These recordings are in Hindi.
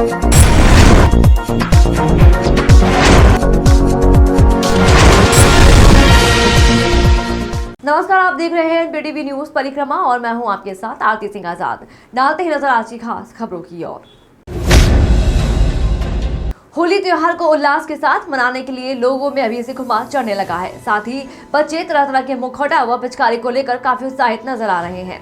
नमस्कार, आप देख रहे हैं बीटीवी न्यूज परिक्रमा और मैं हूं आपके साथ आरती सिंह आजाद। डालते ही नजर आज की खास खबरों की ओर। होली त्योहार को उल्लास के साथ मनाने के लिए लोगों में अभी से खुमार चढ़ने लगा है। साथ ही बच्चे तरह तरह के मुखौटा व पिचकारी को लेकर काफी उत्साहित नजर आ रहे हैं।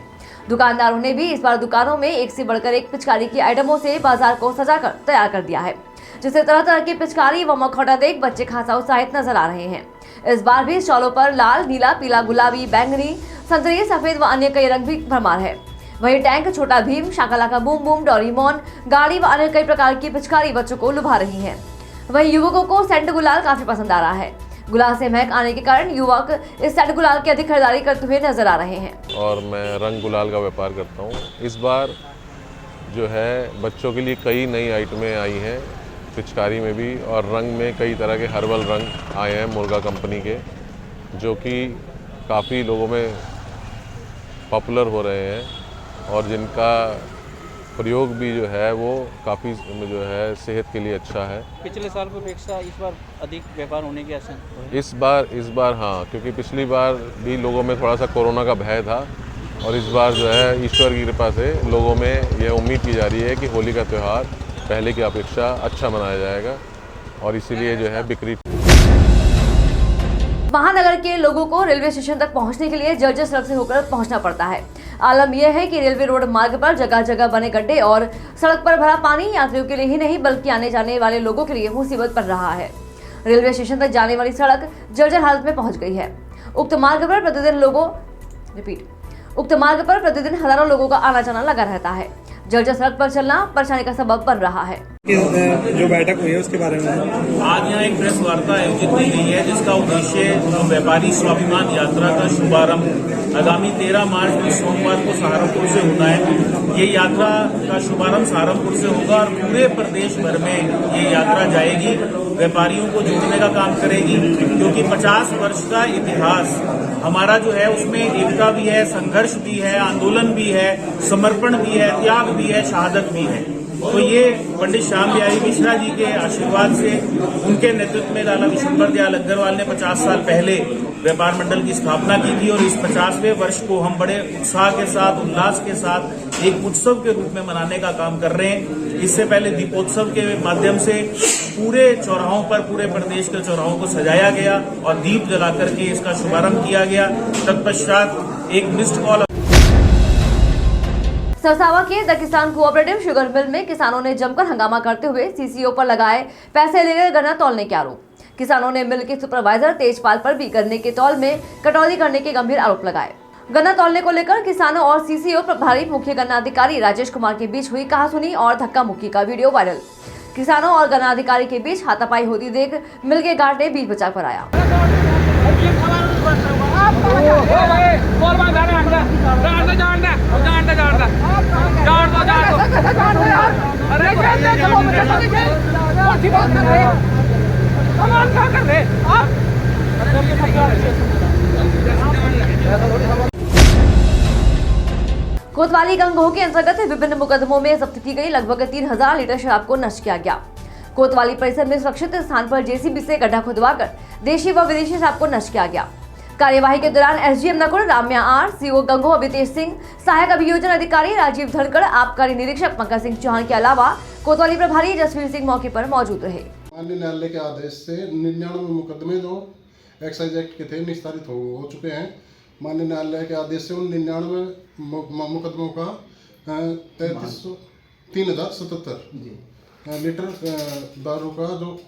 दुकानदारों ने भी इस बार दुकानों में एक से बढ़कर एक पिचकारी की आइटमों से बाजार को सजाकर तैयार कर दिया है, जिससे तरह तरह की पिचकारी व मुखौटा देख बच्चे खासा उत्साहित नजर आ रहे हैं। इस बार भी स्टॉलों पर लाल, नीला, पीला, गुलाबी, बैंगनी, संतरी, सफेद व अन्य कई रंग भी भरमार है। वहीं टैंक, छोटा Bhim, Shakalaka boom boom, Doraemon, गाड़ी व अन्य कई प्रकार की पिचकारी बच्चों को लुभा रही है। वहीं युवकों को सेंट गुलाल काफी पसंद आ रहा है। गुलाल से महक आने के कारण युवक इस सेंट गुलाल की अधिक खरीदारी करते हुए नजर आ रहे हैं। और मैं रंग गुलाल का व्यापार करता हूँ। इस बार जो है बच्चों के लिए कई नई आइटमें आई हैं, पिचकारी में भी और रंग में कई तरह के हर्बल रंग आए हैं मुर्गा कंपनी के, जो कि काफ़ी लोगों में पॉपुलर हो रहे हैं और जिनका प्रयोग भी जो है वो काफ़ी जो है सेहत के लिए अच्छा है। पिछले साल की अपेक्षा इस बार अधिक व्यापार होने की आशा है। इस बार हाँ, क्योंकि पिछली बार भी लोगों में थोड़ा सा कोरोना का भय था और इस बार जो है ईश्वर की कृपा से लोगों में यह उम्मीद की जा रही है कि होली का त्यौहार पहले की अपेक्षा अच्छा मनाया जाएगा और इसीलिए जो है बिक्री। महानगर के लोगों को रेलवे स्टेशन तक पहुंचने के लिए जर्जर सड़क से होकर पहुंचना पड़ता है। आलम यह है कि रेलवे रोड मार्ग पर जगह जगह बने गड्ढे और सड़क पर भरा पानी यात्रियों के लिए ही नहीं बल्कि आने जाने वाले लोगों के लिए मुसीबत बन रहा है। रेलवे स्टेशन तक जाने वाली सड़क जर्जर हालत में पहुंच गई है। उक्त मार्ग पर प्रतिदिन हजारों लोगों का आना जाना लगा रहता है। जर्जर सड़क पर चलना परेशानी का सबब बन रहा है। जो बैठक हुई है उसके बारे में आज यहाँ एक प्रेस वार्ता आयोजित की गई है, जिसका उद्देश्य व्यापारी स्वाभिमान यात्रा का शुभारंभ आगामी 13 मार्च में सोमवार को सहारनपुर से होना है। ये यात्रा का शुभारंभ सहारनपुर से होगा और पूरे प्रदेश भर में ये यात्रा जाएगी, व्यापारियों को जोड़ने का काम करेगी, क्योंकि 50 वर्ष का इतिहास हमारा जो है उसमें एकता भी है, संघर्ष भी है, आंदोलन भी है, समर्पण भी है, त्याग भी है, शहादत भी है। तो ये पंडित श्याम बिहारी मिश्रा जी के आशीर्वाद से, उनके नेतृत्व में लाला विशंबर दयाल अग्रवाल ने 50 साल पहले व्यापार मंडल की स्थापना की थी और इस 50वें वर्ष को हम बड़े उत्साह के साथ, उल्लास के साथ एक उत्सव के रूप में मनाने का काम कर रहे हैं। इससे पहले दीपोत्सव के माध्यम से पूरे चौराहों पर, पूरे प्रदेश के चौराहों को सजाया गया और दीप जला करके इसका शुभारंभ किया गया। तत्पश्चात एक मिस्ड कॉल। सरसावा के द किसान कोऑपरेटिव शुगर मिल में किसानों ने जमकर हंगामा करते हुए सीसीओ पर लगाए पैसे लेकर गन्ना तौलने के आरोप। किसानों ने मिल के सुपरवाइजर तेजपाल पर भी गन्ने के तौल में कटौती करने के गंभीर आरोप लगाए। गन्ना तौलने को लेकर किसानों और सीसीओ प्रभारी मुख्य गन्ना अधिकारी राजेश कुमार के बीच हुई कहासुनी और धक्का मुक्की का वीडियो वायरल। किसानों और गन्ना अधिकारी के बीच हाथापाई होती देख मिल के गार्ड ने बीच बचाव कराया। कोतवाली गंगोह के अंतर्गत विभिन्न मुकदमों में जब्त की गई लगभग 3000 लीटर शराब को नष्ट किया गया। कोतवाली परिसर में सुरक्षित स्थान पर जेसीबी से गड्ढा खुदवाकर देशी व विदेशी शराब को नष्ट किया गया। कार्यवाही के दौरान SDM Nakul Ramya R, CO Gangoh Abhitesh Singh, सहायक अभियोजन अधिकारी राजीव धनखड़, आबकारी निरीक्षक पंकज सिंह चौहान के अलावा कोतवाली प्रभारी जसवीर सिंह मौके पर मौजूद रहे। माननीय न्यायालय के आदेश से 99 मुकदमे जो एक्साइज एक्ट के थे निस्तारित हो चुके हैं। माननीय न्यायालय के आदेश से उन 99 मुकदमों का 3077 लीटर दारू का जो।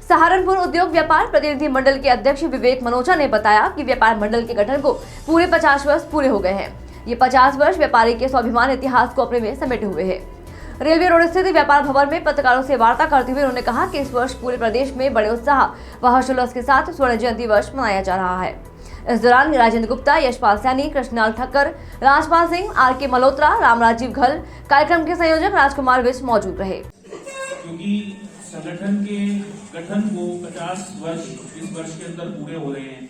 सहारनपुर उद्योग व्यापार प्रतिनिधि मंडल के अध्यक्ष विवेक मनोजा ने बताया कि व्यापार मंडल के गठन को पूरे 50 वर्ष पूरे हो गए हैं। ये 50 वर्ष व्यापारी के स्वाभिमान इतिहास को अपने में समेटे हुए हैं। रेलवे रोड स्थित व्यापार भवन में पत्रकारों से वार्ता करते हुए उन्होंने कहा कि इस वर्ष पूरे प्रदेश में बड़े उत्साह व हर्षोल्लास के साथ स्वर्ण जयंती वर्ष मनाया जा रहा है। इस दौरान राजेंद्र गुप्ता, यशपाल सैनी, कृष्णलाल ठक्कर, राजपाल सिंह, आर.के. मल्होत्रा, रामराजीव घल, कार्यक्रम के संयोजक राजकुमार विज मौजूद रहे। क्योंकि संगठन के गठन को 50 वर्ष इस वर्ष के अंदर पूरे हो रहे हैं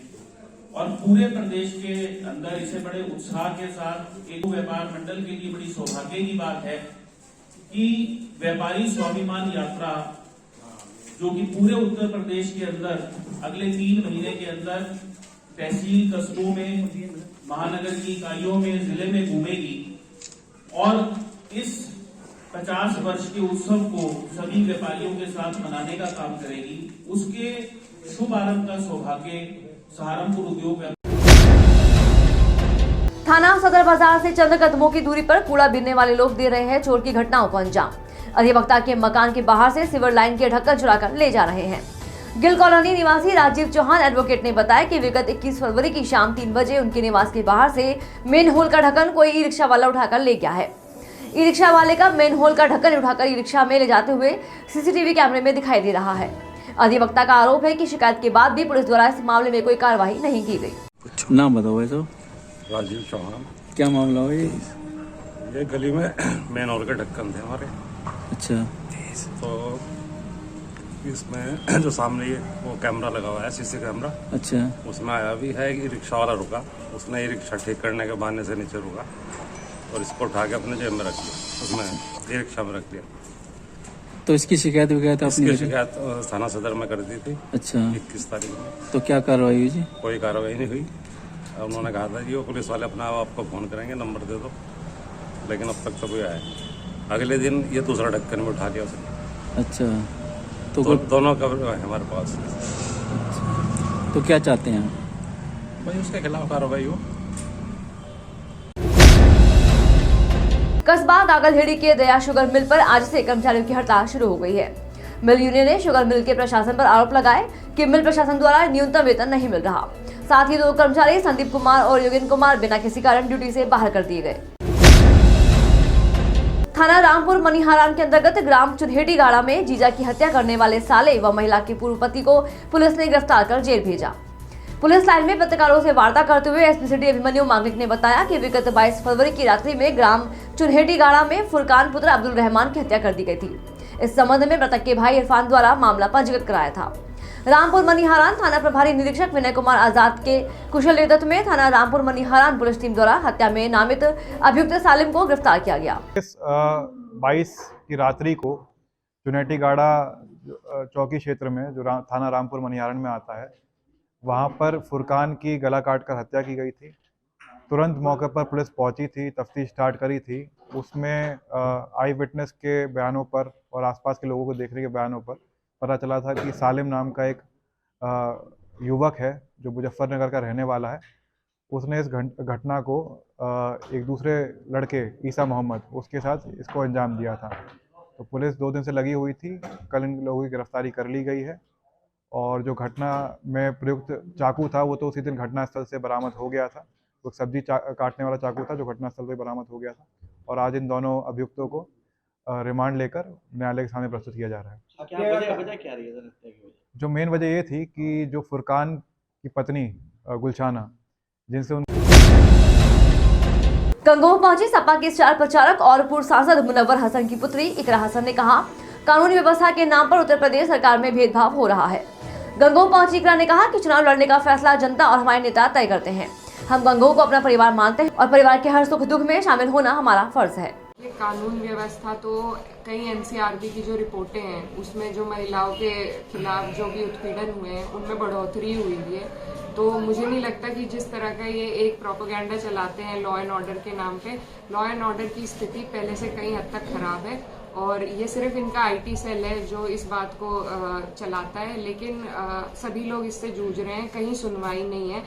और पूरे प्रदेश के अंदर इसे बड़े उत्साह के साथ एक व्यापार मंडल के लिए बड़ी सौभाग्य की बात है कि व्यापारी स्वाभिमान यात्रा जो कि पूरे उत्तर प्रदेश के अंदर अगले 3 महीने के अंदर तहसील कस्बों में, महानगर की इकाइयों में, जिले में घूमेगी और इस 50 वर्ष के उत्सव को सभी व्यापारियों के साथ मनाने का काम करेगी। उसके शुभ आरंभ का सौभाग्य सहारनपुर उद्योग थाना सदर बाजार से चंद कदमों की दूरी पर कूड़ा बीनने वाले लोग दे रहे हैं चोर की घटनाओं को अंजाम। अधिवक्ता के मकान के बाहर से सीवर लाइन के ढक्कन चुराकर ले जा रहे हैं। गिल कॉलोनी निवासी राजीव चौहान एडवोकेट ने बताया कि विगत 21 फरवरी की शाम 3 बजे उनके निवास के बाहर से मेन होल का ढक्कन कोई ई रिक्शा वाला उठाकर ले गया है। ई रिक्शा वाले का मेन होल का ढक्कन उठाकर ई रिक्शा में ले जाते हुए सीसीटीवी कैमरे में दिखाई दे रहा है। अधिवक्ता का आरोप है कि शिकायत के बाद भी पुलिस द्वारा इस मामले में कोई कार्रवाई नहीं की गई। नाम बताओ भाई साहब। राजीव चौहान। क्या मामला हो ये गली में मेन होल के ढक्कन थे हमारे। अच्छा। तो इसमें जो सामने ये वो कैमरा लगा हुआ है, सीसी कैमरा। अच्छा। उसमें आया भी है कि रिक्शा वाला रुका, उसने ये रिक्शा ठीक करने के बहाने से नीचे रुका और इसको उठा के अपने जेब में रख लिया, उसमें ये रिक्शा में रख लिया। तो इसकी शिकायत इसकी शिकायत थाना सदर में कर दी थी। अच्छा। 21 तारीख में। तो क्या कार्रवाई हुई जी? कोई कार्रवाई नहीं हुई। उन्होंने कहा था कि वो पुलिस वाले अपना आपको फ़ोन करेंगे, नंबर दे दो, लेकिन अब तक तो कोई आया। अगले दिन ये दूसरा ढक्कन में उठा लिया उसने। अच्छा। तो दोनों कवर है हमारे पास। तो क्या चाहते हैं भाई? उसके खिलाफ कार्रवाई हो। कस्बा गागलहेड़ी के दया शुगर मिल पर आज से कर्मचारियों की हड़ताल शुरू हो गई है। मिल यूनियन ने शुगर मिल के प्रशासन पर आरोप लगाए कि मिल प्रशासन द्वारा न्यूनतम वेतन नहीं मिल रहा। साथ ही 2 कर्मचारी संदीप कुमार और योगेंद्र कुमार बिना किसी कारण ड्यूटी से बाहर कर दिए गए। थाना रामपुर मनिहारान के अंतर्गत ग्राम चुनहेटी गाड़ा में जीजा की हत्या करने वाले साले व महिला के पूर्व पति को पुलिस ने गिरफ्तार कर जेल भेजा। पुलिस लाइन में पत्रकारों से वार्ता करते हुए एसपी सिटी अभिमन्यु मांगलिक ने बताया कि विगत 22 फरवरी की रात्रि में ग्राम चुनहेटी गाड़ा में फुरकान पुत्र अब्दुल रहमान की हत्या कर दी गई थी। इस संबंध में मृतक के भाई इरफान द्वारा मामला पंजीकृत कराया था। रामपुर मनिहारान थाना प्रभारी निरीक्षक विनय कुमार आजाद के कुशल नेतृत्व में थाना रामपुर मनिहारान पुलिस टीम द्वारा हत्या में नामित अभियुक्त सालिम को गिरफ्तार किया गया। 22 की रात्रि को चुनहेटी गाड़ा चौकी क्षेत्र में जो थाना रामपुर मनिहारान में आता है, वहां पर फुरकान की गला काटकर हत्या की गई थी। तुरंत मौके पर पुलिस पहुंची थी, तफ्तीश स्टार्ट करी थी। उसमें आई विटनेस के बयानों पर और आसपास के लोगों को देखने के बयानों पर पता चला था कि सालिम नाम का एक युवक है जो मुजफ्फरनगर का रहने वाला है। उसने इस घटना को एक दूसरे लड़के ईसा मोहम्मद उसके साथ इसको अंजाम दिया था। तो पुलिस 2 दिन से लगी हुई थी। कल इन लोगों की गिरफ्तारी कर ली गई है और जो घटना में प्रयुक्त चाकू था वो तो उसी दिन घटनास्थल से बरामद हो गया था। तो सब्जी काटने वाला चाकू था जो घटनास्थल से बरामद हो गया था और आज इन दोनों अभियुक्तों को रिमांड लेकर न्यायालय के सामने प्रस्तुत किया जा रहा है। क्या रही है? जो मेन वजह ये थी कि जो फुरकान की पत्नी गुलशाना जिनसे गंगोह पहुंची सपा के स्टार प्रचारक और पूर्व सांसद मुनव्वर हसन की पुत्री इकरा हसन ने कहा, कानूनी व्यवस्था के नाम पर उत्तर प्रदेश सरकार में भेदभाव हो रहा है। गंगोह पहुंची इकरा ने कहा कि चुनाव लड़ने का फैसला जनता और हमारे नेता तय करते हैं। हम गंगोह को अपना परिवार मानते हैं और परिवार के हर सुख दुख में शामिल होना हमारा फर्ज है। ये कानून व्यवस्था तो कई एनसीआरबी की जो रिपोर्टें हैं उसमें जो महिलाओं के खिलाफ जो भी उत्पीड़न हुए हैं उनमें बढ़ोतरी हुई है। तो मुझे नहीं लगता कि जिस तरह का ये एक प्रोपेगेंडा चलाते हैं लॉ एंड ऑर्डर के नाम पे, लॉ एंड ऑर्डर की स्थिति पहले से कई हद तक खराब है और ये सिर्फ इनका आईटी सेल है जो इस बात को चलाता है, लेकिन सभी लोग इससे जूझ रहे हैं, कहीं सुनवाई नहीं है।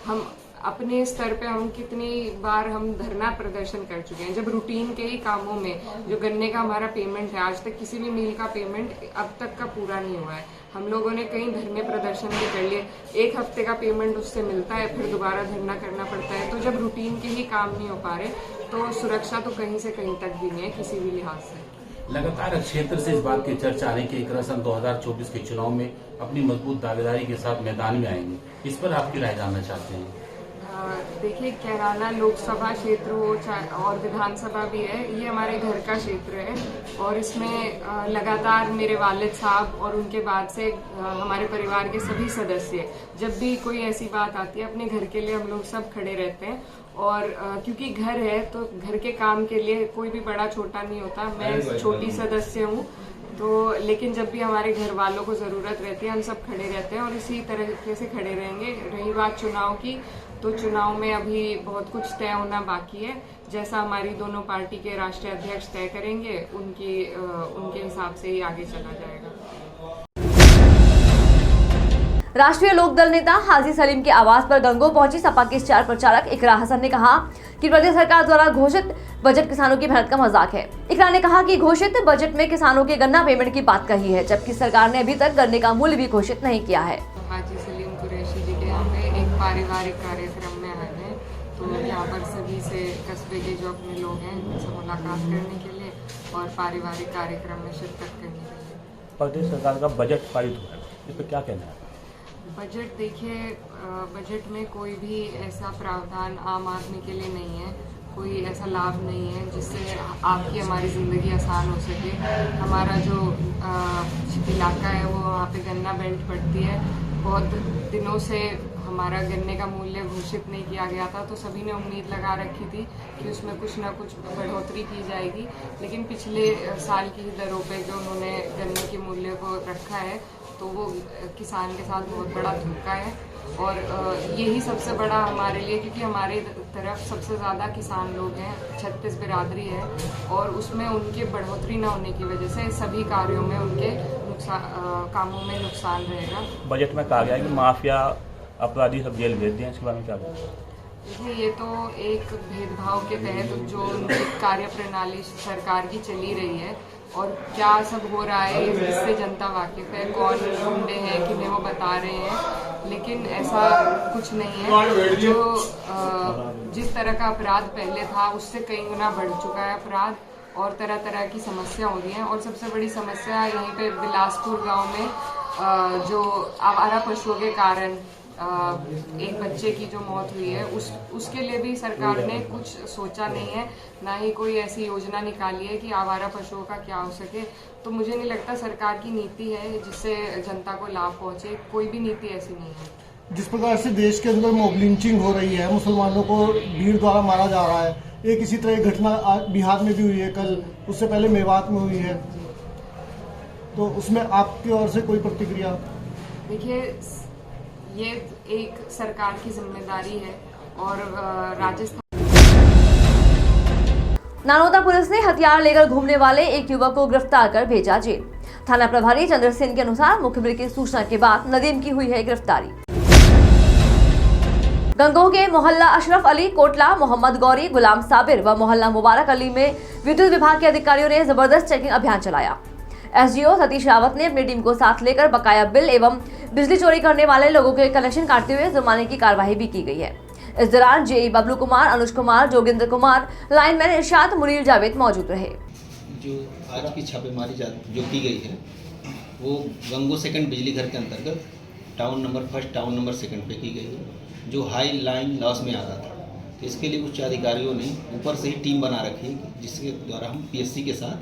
हम अपने स्तर पे हम कितनी बार हम धरना प्रदर्शन कर चुके हैं, जब रूटीन के ही कामों में जो गन्ने का हमारा पेमेंट है, आज तक किसी भी मिल का पेमेंट अब तक का पूरा नहीं हुआ है। हम लोगों ने कई धरने प्रदर्शन भी कर लिए, 1 हफ्ते का पेमेंट उससे मिलता है, फिर दोबारा धरना करना पड़ता है। तो जब रूटीन के ही काम नहीं हो पा रहे तो सुरक्षा तो कहीं से कहीं तक भी नहीं है किसी भी लिहाज से। लगातार क्षेत्र से इस बात की चर्चा आ रही कि इकरा सन 2024 के चुनाव में अपनी मजबूत दावेदारी के साथ मैदान में आएंगे, इस पर आपकी राय जानना चाहते हैं। देखिए, कैराना लोकसभा क्षेत्र हो चाहे और विधानसभा भी है, ये हमारे घर का क्षेत्र है और इसमें लगातार मेरे वालिद साहब और उनके बाद से हमारे परिवार के सभी सदस्य, जब भी कोई ऐसी बात आती है, अपने घर के लिए हम लोग सब खड़े रहते हैं। और क्योंकि घर है तो घर के काम के लिए कोई भी बड़ा छोटा नहीं होता। मैं छोटी सदस्य हूँ तो, लेकिन जब भी हमारे घर वालों को ज़रूरत रहती है हम सब खड़े रहते हैं और इसी तरीके से खड़े रहेंगे। रही बात चुनाव की, तो चुनाव में अभी बहुत कुछ तय होना बाकी है। जैसा हमारी दोनों पार्टी के राष्ट्रीय अध्यक्ष तय करेंगे उनके हिसाब से ही आगे चला जाएगा। राष्ट्रीय लोकदल नेता हाजी सलीम के आवास पर गंगोह पहुंची सपा के स्टार प्रचारक इकरा हसन ने कहा कि प्रदेश सरकार द्वारा घोषित बजट किसानों की मेहनत का मजाक है। इकरा ने कहा कि घोषित बजट में किसानों के गन्ना पेमेंट की बात कही है, जबकि सरकार ने अभी तक गन्ने का मूल्य भी घोषित नहीं किया है। हाजी सलीम कुरैशी जी के यहाँ पे एक पारिवारिक कार्यक्रम में आए हैं, तो यहाँ पर सभी से कस्बे के जो अपने लोग हैं उनसे मुलाकात करने के लिए और पारिवारिक कार्यक्रम में शिरकत करने के लिए। प्रदेश सरकार का बजट पारित हुआ है, इस पर क्या कहना है? बजट देखिए, बजट में कोई भी ऐसा प्रावधान आम आदमी के लिए नहीं है, कोई ऐसा लाभ नहीं है जिससे आपकी हमारी ज़िंदगी आसान हो सके। हमारा जो इलाका है वो वहाँ पे गन्ना बेल्ट पड़ती है। बहुत दिनों से हमारा गन्ने का मूल्य घोषित नहीं किया गया था, तो सभी ने उम्मीद लगा रखी थी कि उसमें कुछ ना कुछ बढ़ोतरी की जाएगी, लेकिन पिछले साल की दरों पे जो उन्होंने गन्ने के मूल्य को रखा है तो वो किसान के साथ बहुत बड़ा धोखा है। और यही सबसे बड़ा हमारे लिए, क्योंकि हमारे तरफ सबसे ज़्यादा किसान लोग हैं, 36 बिरादरी है और उसमें उनके बढ़ोतरी न होने की वजह से सभी कार्यों में उनके कामों में नुकसान रहेगा। बजट में कहा गया है कि माफिया अपराधी सब जेल भेज दिए, इसके बारे में क्या कहते हैं? देखिए, ये तो एक भेदभाव के तहत जो उनकी कार्य प्रणाली सरकार की चली रही है और क्या सब हो रहा है इससे जनता वाकिफ है, कौन गुंडे हैं किन्हें वो बता रहे हैं, लेकिन ऐसा कुछ नहीं है। जो जिस तरह का अपराध पहले था उससे कई गुना बढ़ चुका है अपराध और तरह तरह की समस्या हो रही हैं। और सबसे बड़ी समस्या यहीं पे बिलासपुर गांव में जो आवारा पशुओं के कारण एक बच्चे की जो मौत हुई है उसके लिए भी सरकार ने कुछ सोचा नहीं है, ना ही कोई ऐसी योजना निकाली है कि आवारा पशुओं का क्या हो सके। तो मुझे नहीं लगता सरकार की नीति है जिससे जनता को लाभ पहुंचे, कोई भी नीति ऐसी नहीं है। जिस प्रकार से देश के अंदर मॉब लिंचिंग हो रही है, मुसलमानों को भीड़ द्वारा मारा जा रहा है, एक इसी तरह की घटना बिहार में भी हुई है, कल उससे पहले मेवात में हुई है, तो उसमें आपकी ओर से कोई प्रतिक्रिया? देखिए, ये एक सरकार की जिम्मेदारी है और राजस्थान नानौदा पुलिस ने हथियार लेकर घूमने वाले एक युवक को गिरफ्तार कर भेजा जेल। थाना प्रभारी चंद्र सिंह के अनुसार मुखबिर की सूचना के बाद नदीम की हुई है गिरफ्तारी। गंगोह के मोहल्ला अशरफ अली, कोटला, मोहम्मद गौरी, गुलाम साबिर व मोहल्ला मुबारक अली में विद्युत विभाग के अधिकारियों ने जबरदस्त चेकिंग अभियान चलाया। एसडीओ सतीश रावत ने अपनी टीम को साथ लेकर बकाया बिल एवं बिजली चोरी करने वाले लोगों के कनेक्शन काटते हुए जुर्माने की कार्रवाई भी की गई है। इस दौरान जेई बबलू कुमार, अनुज कुमार, जोगिंद्र कुमार, लाइनमैन इरशाद, मुनीर जावेद मौजूद रहे। जो आज की छापेमारी जो की गई है वो गंगोह सेकंड बिजली घर के अंतर्गत टाउन नंबर 1 टाउन नंबर 2 पे की गई है, जो हाई लाइन लॉस में आ रहा था। तो इसके लिए उच्च अधिकारियों ने ऊपर से ही टीम बना रखी है, जिसके द्वारा हम पीएससी के साथ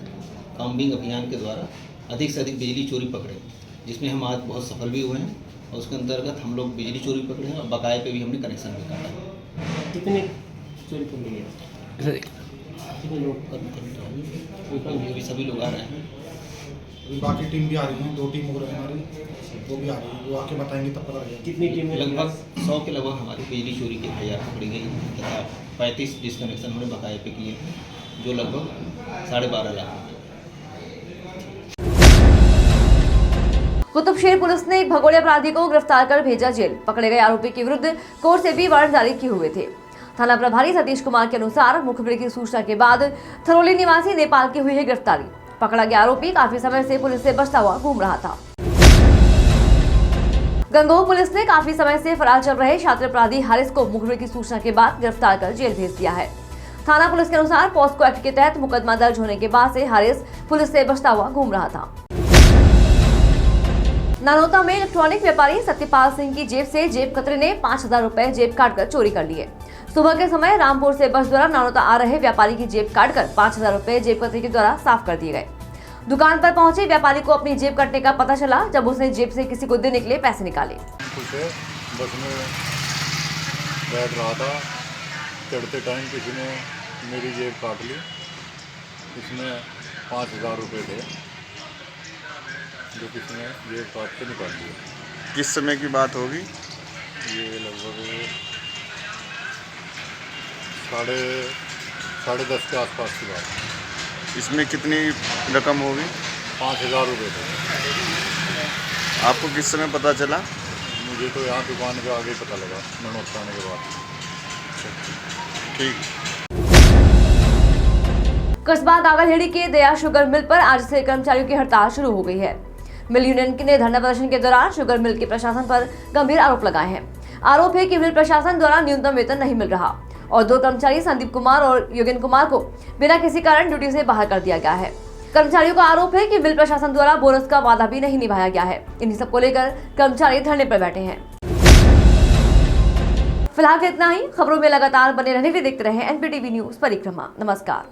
कॉम्बिंग अभियान के द्वारा अधिक से अधिक बिजली चोरी पकड़े, जिसमें हम आज बहुत सफल भी हुए हैं। और उसके अंतर्गत हम लोग बिजली चोरी पकड़े हैं और बकाये पे भी हमने कनेक्शन भी काटा है। कितने चोरी पकड़ी है? कितने लोग अभी सभी लोग आ रहे हैं। बाकी टीम भी आ रही है, 2 टीम हो रही है हमारी, वो भी आ रही है, वो आके बताएंगे तब पता लगेगा। कितनी टीम? लगभग 100 के लगभग हमारी बिजली चोरी की FIR पकड़ी गई है तथा 35 डिस्कनेक्शन हमने बकाये पे किए हैं, जो लगभग 12.5 लाख। कुतुबशेर पुलिस ने एक भगोड़े अपराधी को गिरफ्तार कर भेजा जेल। पकड़े गए आरोपी के विरुद्ध कोर्ट से भी वारंट जारी किए हुए थे। थाना प्रभारी सतीश कुमार के अनुसार मुखबिर की सूचना के बाद थरोली निवासी नेपाल की हुई है गिरफ्तारी। पकड़ा गया आरोपी काफी समय से पुलिस से बचता हुआ घूम रहा था। गंगोह पुलिस ने काफी समय से फरार चल रहे छात्र अपराधी हारिस को मुखबिर की सूचना के बाद गिरफ्तार कर जेल भेज दिया है। थाना पुलिस के अनुसार पॉस्को एक्ट के तहत मुकदमा दर्ज होने के बाद से हारिस पुलिस से बचता हुआ घूम रहा था। नानोता में इलेक्ट्रॉनिक व्यापारी सत्यपाल सिंह की जेब से जेब कतरे ने 5,000 रुपए जेब काटकर चोरी कर लिए। सुबह के समय रामपुर से बस द्वारा नानोता आ रहे व्यापारी की जेब काटकर 5,000 रुपए जेब कतरे के द्वारा साफ कर दिए गए। दुकान पर पहुंचे व्यापारी को अपनी जेब कटने का पता चला जब उसने जेब से किसी को देने के लिए पैसे निकाले। बस में बैठ रहा था, चढ़ते टाइम किसी ने मेरी जेब काट ली। इसमें 5,000 रुपये थे जो किसी ने जेब काट के निकाल दिया। किस समय की बात होगी? ये लगभग 10:30 के आसपास की बात। इसमें कितनी रकम होगी? 5,000 रुपये थे। आपको किस समय पता चला? मुझे तो यहाँ दुकान के आगे पता लगा, ननौत आने के बाद। ठीक। कस्बा दागलहेड़ी के दया शुगर मिल पर आज से कर्मचारियों की हड़ताल शुरू हो गई है। मिल यूनियन ने धरना प्रदर्शन के दौरान शुगर मिल के प्रशासन पर गंभीर आरोप लगाए हैं। आरोप है कि मिल प्रशासन द्वारा न्यूनतम वेतन नहीं मिल रहा और 2 कर्मचारी संदीप कुमार और योगेन कुमार को बिना किसी कारण ड्यूटी से बाहर कर दिया गया है। कर्मचारियों का आरोप है कि मिल प्रशासन द्वारा बोनस का वादा भी नहीं निभाया गया है। इन्हीं सबको लेकर कर्मचारी धरने पर बैठे हैं। फिलहाल इतना ही। खबरों में लगातार बने रहने के लिए देखते रहे NPTV न्यूज परिक्रमा। नमस्कार।